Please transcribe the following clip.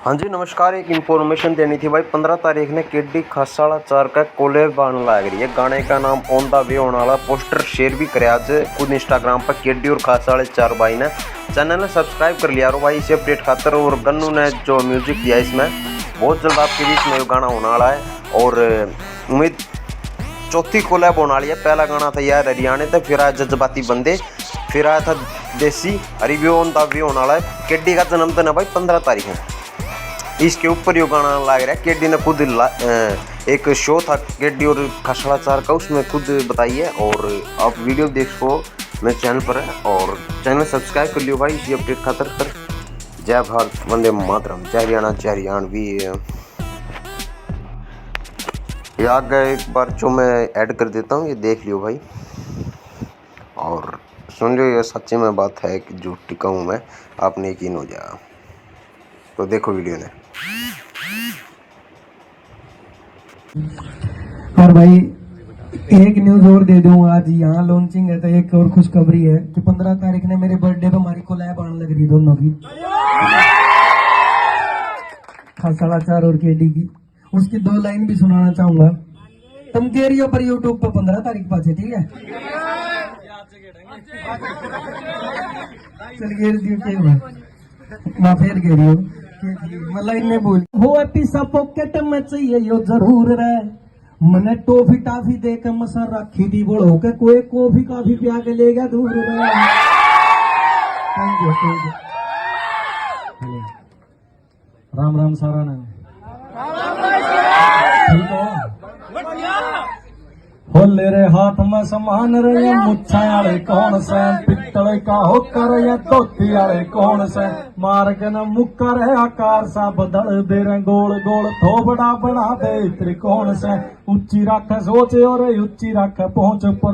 हाँ जी नमस्कार। एक इन्फॉर्मेशन देनी थी भाई। 15 तारीख ने केडी खासाला 4 का कोलैब आने लग रही है। गाने का नाम ऑन द वे होने वाला। पोस्टर शेयर भी करे आज खुद इंस्टाग्राम पर केडी और खासाले 4 भाई ने। चैनल ने सब्सक्राइब कर लिया भाई इसे अपडेट खातर। और गन्नू ने जो म्यूजिक दिया इसमें बहुत जल्द आपके बीच में गाना होने वाला है। और उम्मीद चौथी कोलैब होने वाली है। पहला गाना था यार हरियाणा था, फिर आया जज्बाती बंदे, फिर आया था देसी। रिव्यू ऑन द वे होने वाला है। केडी का जन्मदिन है भाई 15 तारीख है। इसके ऊपर ये गाना लग रहा है। केडी ने खुद एक शो था केडी और खासाला 4 का, उसमें खुद बताई है। और आप वीडियो देख सको मेरे चैनल पर है। और चैनल सब्सक्राइब कर लियो भाई इसी अपडेट खातर। कर जय भारत, वंदे मातरम, जय हरियाणा, जय हरियाणवी। ये आगे एक बार जो मैं ऐड कर देता हूँ, ये देख लियो भाई और सुन लियो। ये सच्ची में बात है कि झूठी कहूँ मैं, आपने यकीन हो जाएगा। तो देखो वीडियो ने। और भाई एक न्यूज और दे दूं, आज यहाँ लॉन्चिंग है तो एक और खुशखबरी है कि 15 तारीख ने मेरे बर्थडे पे हमारी कोलैब आने लग रही दोनों की, खासाला 4 और केडी की। उसकी 2 लाइन भी सुनाना चाहूंगा। तुम कह रही हो पर यूट्यूब पर 15 तारीख पाचे, ठीक है? चल फिर कह रही हो मतलब बोल हो पीसा पॉकेट में चाहिए यो जरूर रहे। मने टॉफी टाफी दे के मसा रखी दी बोल हो के कोई कॉफी काफी पिया के ले गया दूर रहे। Thank you. राम राम सारा ने ठीक हो। होले रे हाथ में समान रहे मुच्छा वाले कौन से, पित्तल का होकर या धोती वाले कौन से, मार के न मुक्कर है आकार सा बदल दे रहे गोल गोल थोबड़ा बना दे त्रिकोण से। ऊंची रख सोच और ऊंची रख पहुंच पर